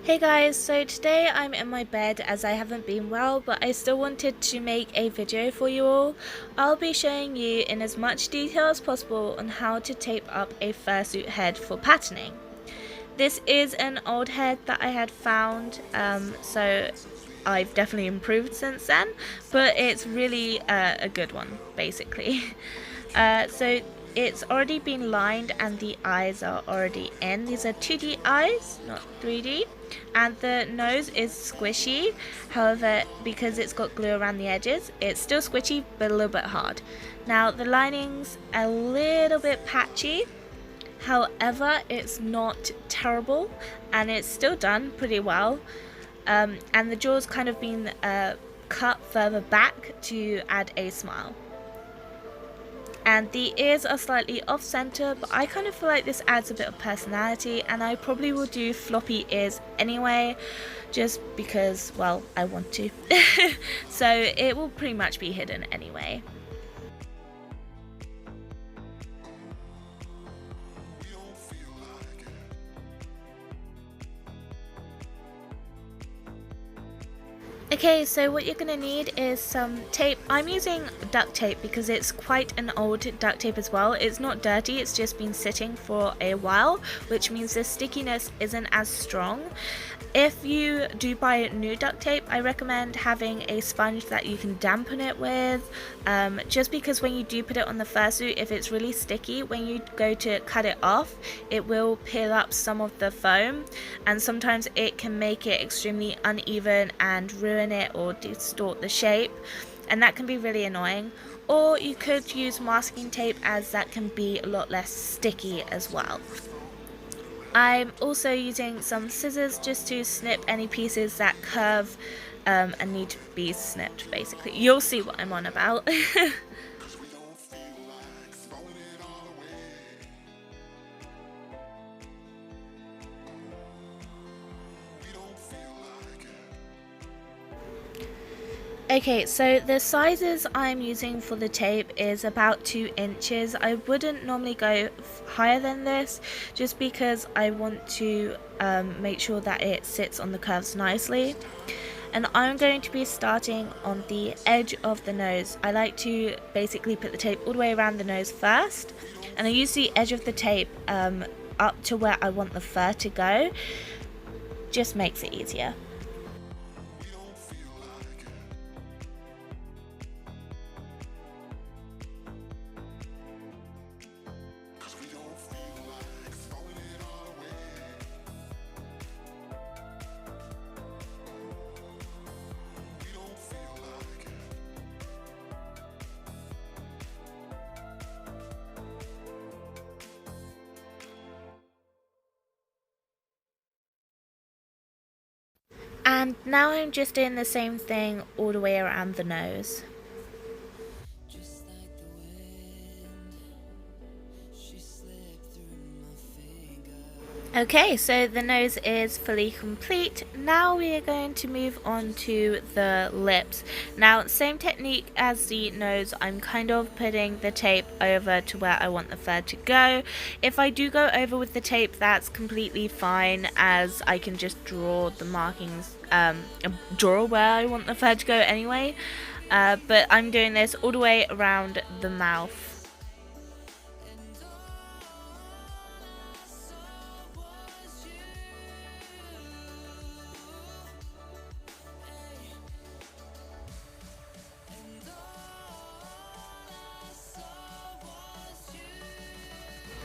Hey guys, so today I'm in my bed as I haven't been well, but I still wanted to make a video for you all. I'll be showing you in as much detail as possible on how to tape up a fursuit head for patterning. This is an old head that I had found, so I've definitely improved since then, but it's really a good one, basically. So it's already been lined and the eyes are already in. These are 2D eyes, not 3D. And the nose is squishy, however, because it's got glue around the edges, it's still squishy but a little bit hard. Now the lining's a little bit patchy, however, it's not terrible and it's still done pretty well. And the jaw's kind of been cut further back to add a smile. And the ears are slightly off center, but I kind of feel like this adds a bit of personality, and I probably will do floppy ears anyway, just because, well, I want to. So it will pretty much be hidden anyway. Okay, so what you're going to need is some tape. I'm using duct tape because it's quite an old duct tape as well. It's not dirty, it's just been sitting for a while, which means the stickiness isn't as strong. If you do buy new duct tape, I recommend having a sponge that you can dampen it with, just because when you do put it on the fursuit, if it's really sticky, when you go to cut it off, it will peel up some of the foam, and sometimes it can make it extremely uneven and ruin it or distort the shape, and that can be really annoying. Or you could use masking tape, as that can be a lot less sticky as well. I'm also using some scissors just to snip any pieces that curve and need to be snipped, basically. You'll see what I'm on about. Okay, so the sizes I'm using for the tape is about 2 inches. I wouldn't normally go higher than this, just because I want to make sure that it sits on the curves nicely. And I'm going to be starting on the edge of the nose. I like to basically put the tape all the way around the nose first, and I use the edge of the tape up to where I want the fur to go. Just makes it easier. And now I'm just doing the same thing all the way around the nose. Okay, so the nose is fully complete. Now we are going to move on to the lips. Now, same technique as the nose, I'm kind of putting the tape over to where I want the fur to go. If I do go over with the tape, that's completely fine, as I can just draw the markings, draw where I want the fur to go anyway. But I'm doing this all the way around the mouth.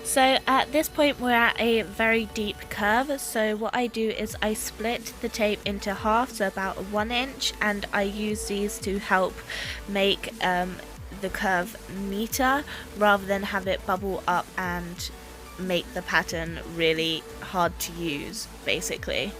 So at this point we're at a very deep curve, so what I do is I split the tape into half, so about 1 inch, and I use these to help make the curve neater rather than have it bubble up and make the pattern really hard to use, basically.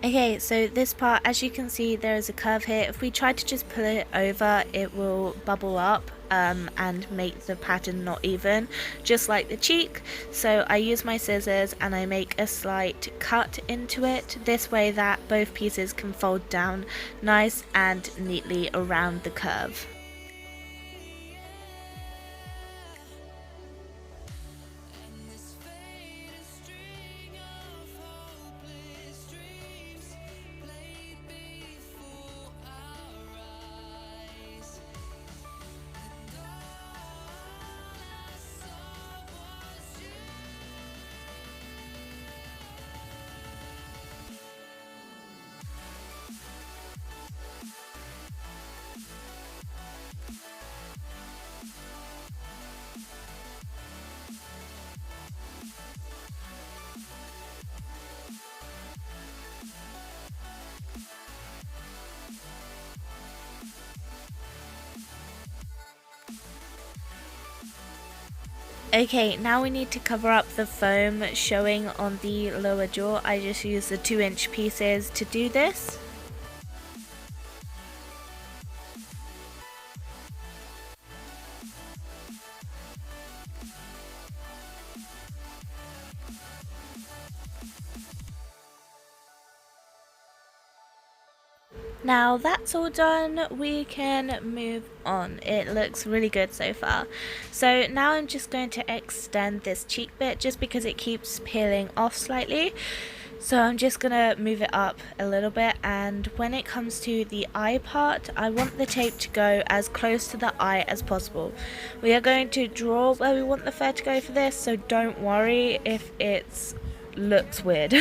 Okay, so this part, as you can see, there is a curve here. If we try to just pull it over, it will bubble up and make the pattern not even, just like the cheek. So I use my scissors and I make a slight cut into it, this way that both pieces can fold down nice and neatly around the curve. Okay, now we need to cover up the foam showing on the lower jaw. I just use the 2-inch pieces to do this. Now that's all done, we can move on. It looks really good so far. So now I'm just going to extend this cheek bit just because it keeps peeling off slightly. So I'm just going to move it up a little bit, and when it comes to the eye part, I want the tape to go as close to the eye as possible. We are going to draw where we want the fur to go for this, so don't worry if it looks weird.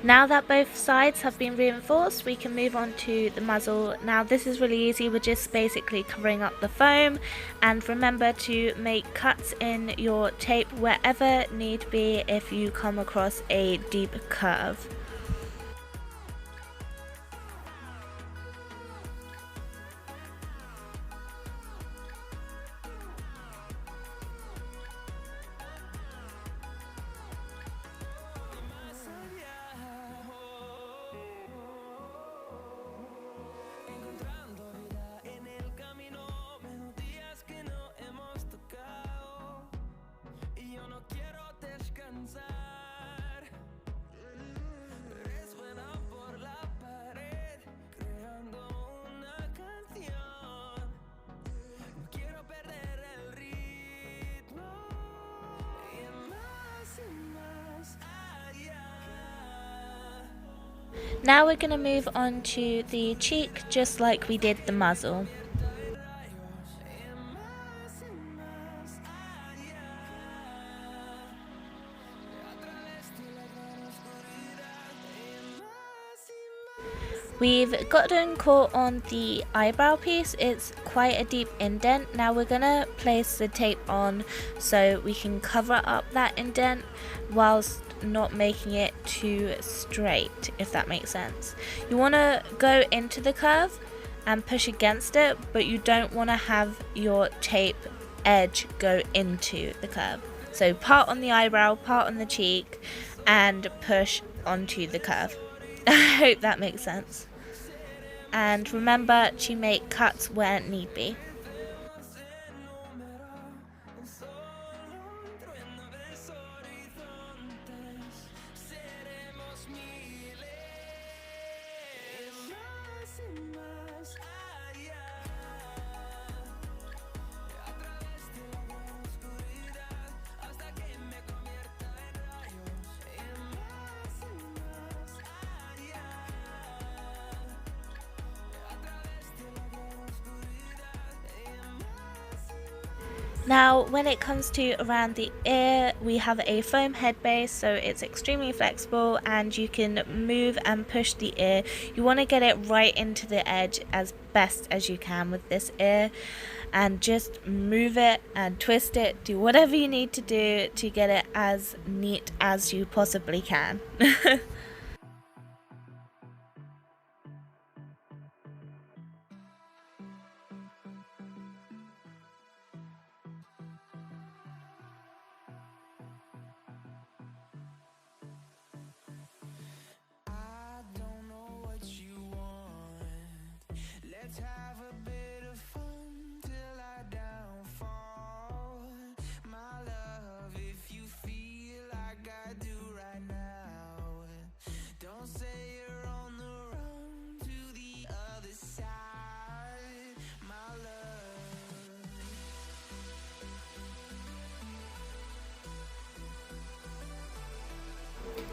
Now that both sides have been reinforced, we can move on to the muzzle. Now this is really easy, we're just basically covering up the foam, and remember to make cuts in your tape wherever need be if you come across a deep curve. Now we're going to move on to the cheek, just like we did the muzzle. We've gotten caught on the eyebrow piece, it's quite a deep indent. Now we're going to place the tape on so we can cover up that indent whilst not making it too straight, if that makes sense. You want to go into the curve and push against it, but you don't want to have your tape edge go into the curve. So part on the eyebrow, part on the cheek, and push onto the curve. I hope that makes sense. And remember to make cuts where need be. Now when it comes to around the ear, we have a foam head base, so it's extremely flexible and you can move and push the ear. You want to get it right into the edge as best as you can with this ear, and just move it and twist it, do whatever you need to do to get it as neat as you possibly can.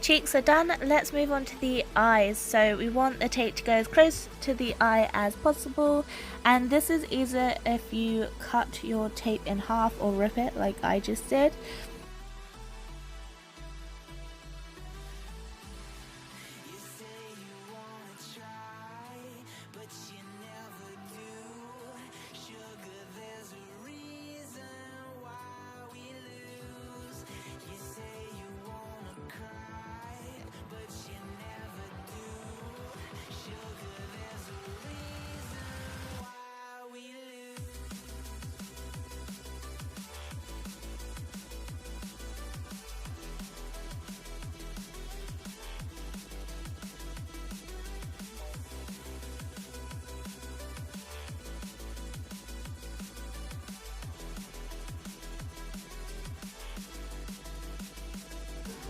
Cheeks are done, let's move on to the eyes. So we want the tape to go as close to the eye as possible, and this is easier if you cut your tape in half or rip it like I just did.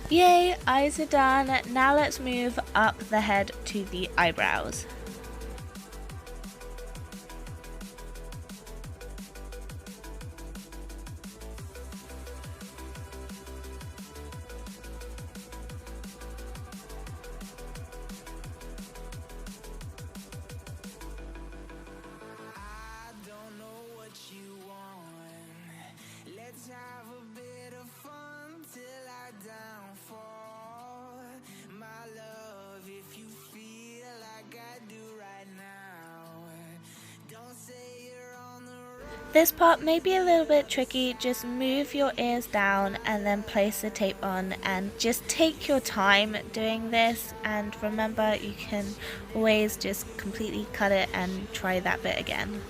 Yay, eyes are done. Now let's move up the head to the eyebrows. This part may be a little bit tricky, just move your ears down and then place the tape on, and just take your time doing this, and remember you can always just completely cut it and try that bit again.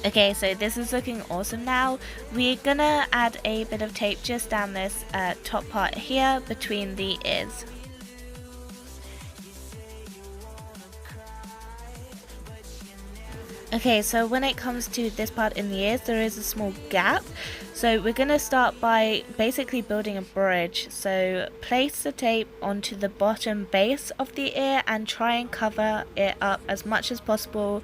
Okay, so this is looking awesome now. We're gonna add a bit of tape just down this top part here between the ears. Okay, so when it comes to this part in the ears, there is a small gap. So we're going to start by basically building a bridge. So place the tape onto the bottom base of the ear and try and cover it up as much as possible.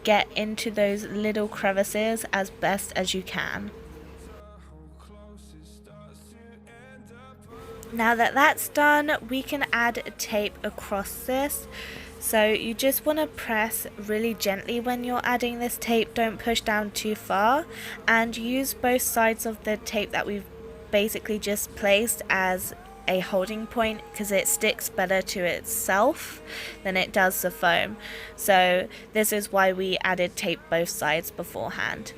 Get into those little crevices as best as you can. Now that that's done, we can add tape across this. So you just want to press really gently when you're adding this tape, don't push down too far, and use both sides of the tape that we've basically just placed as a holding point, because it sticks better to itself than it does the foam. So this is why we added tape both sides beforehand.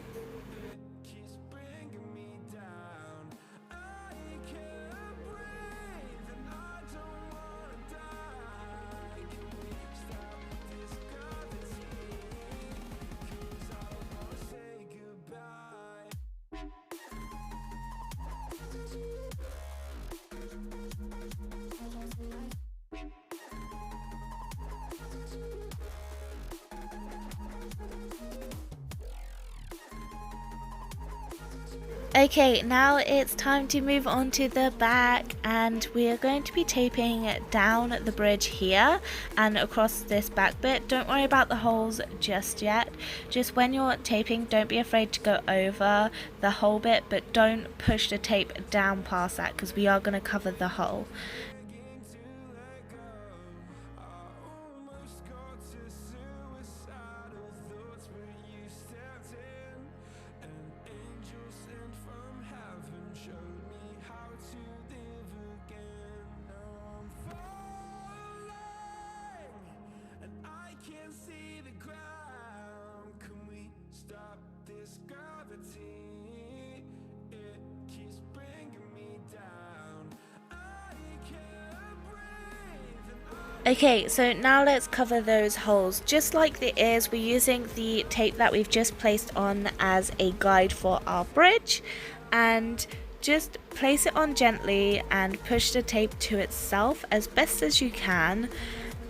Okay, now it's time to move on to the back, and we are going to be taping down the bridge here and across this back bit. Don't worry about the holes just yet. Just when you're taping, don't be afraid to go over the hole bit, but don't push the tape down past that because we are going to cover the hole. Okay, so now let's cover those holes. Just like the ears, we're using the tape that we've just placed on as a guide for our bridge, and just place it on gently and push the tape to itself as best as you can,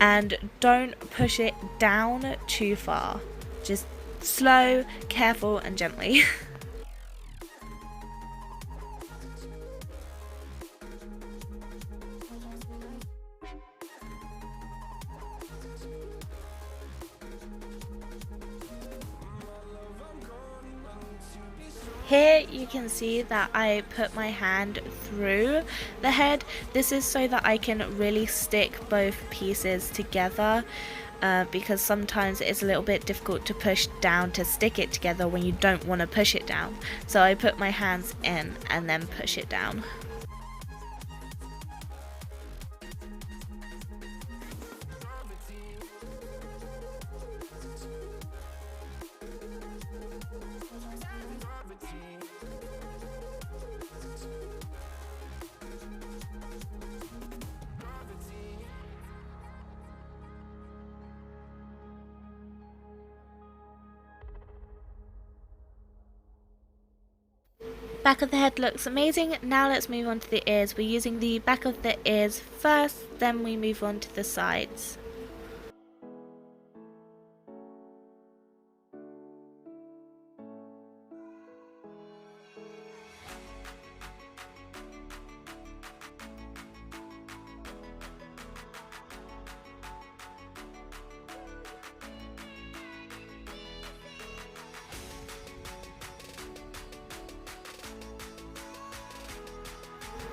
and don't push it down too far. Just slow, careful and gently. Here you can see that I put my hand through the head. This is so that I can really stick both pieces together, because sometimes it's a little bit difficult to push down to stick it together when you don't want to push it down. So I put my hands in and then push it down. Back of the head looks amazing. Now let's move on to the ears. We're using the back of the ears first, then we move on to the sides.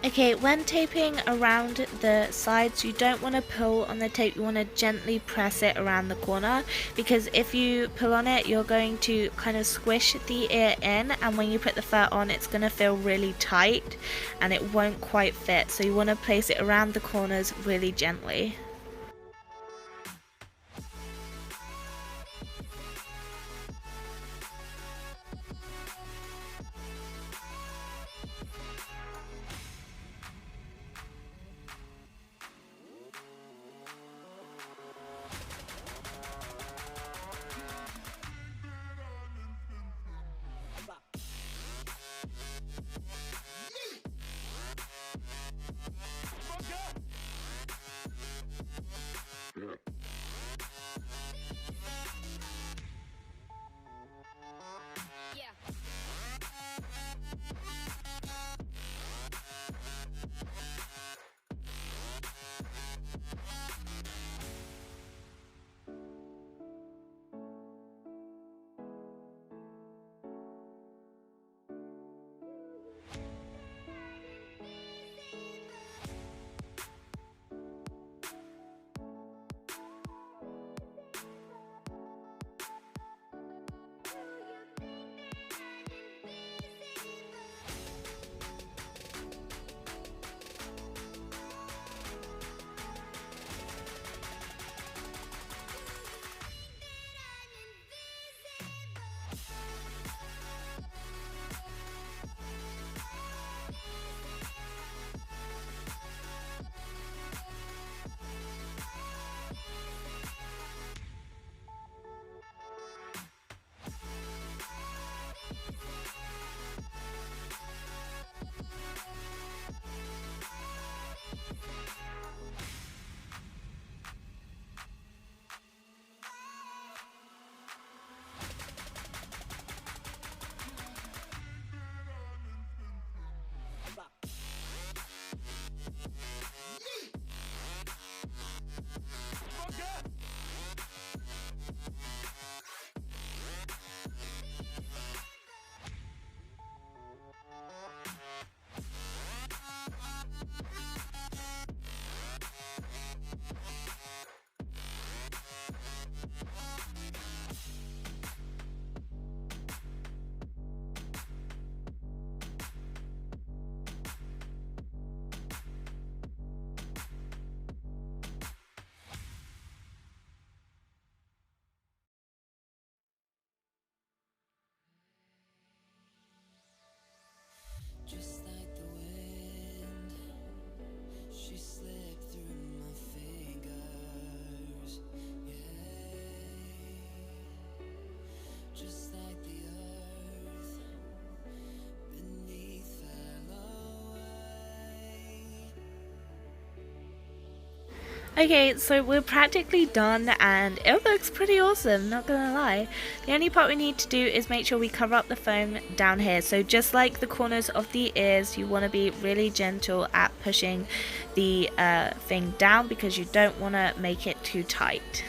Okay, when taping around the sides, you don't want to pull on the tape, you want to gently press it around the corner, because if you pull on it, you're going to kind of squish the ear in, and when you put the fur on, it's going to feel really tight and it won't quite fit. So you want to place it around the corners really gently. Okay, so we're practically done and it looks pretty awesome, not gonna lie. The only part we need to do is make sure we cover up the foam down here. So just like the corners of the ears, you want to be really gentle at pushing the thing down because you don't want to make it too tight.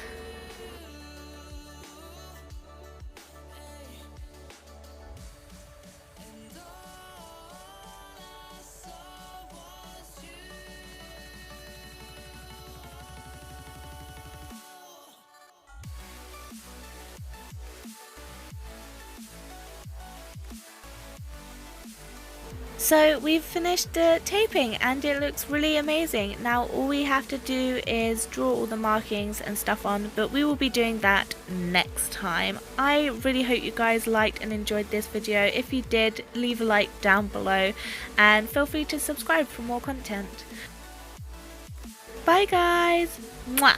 So we've finished the taping and it looks really amazing. Now all we have to do is draw all the markings and stuff on, but we will be doing that next time. I really hope you guys liked and enjoyed this video. If you did, leave a like down below and feel free to subscribe for more content. Bye guys! Mwah!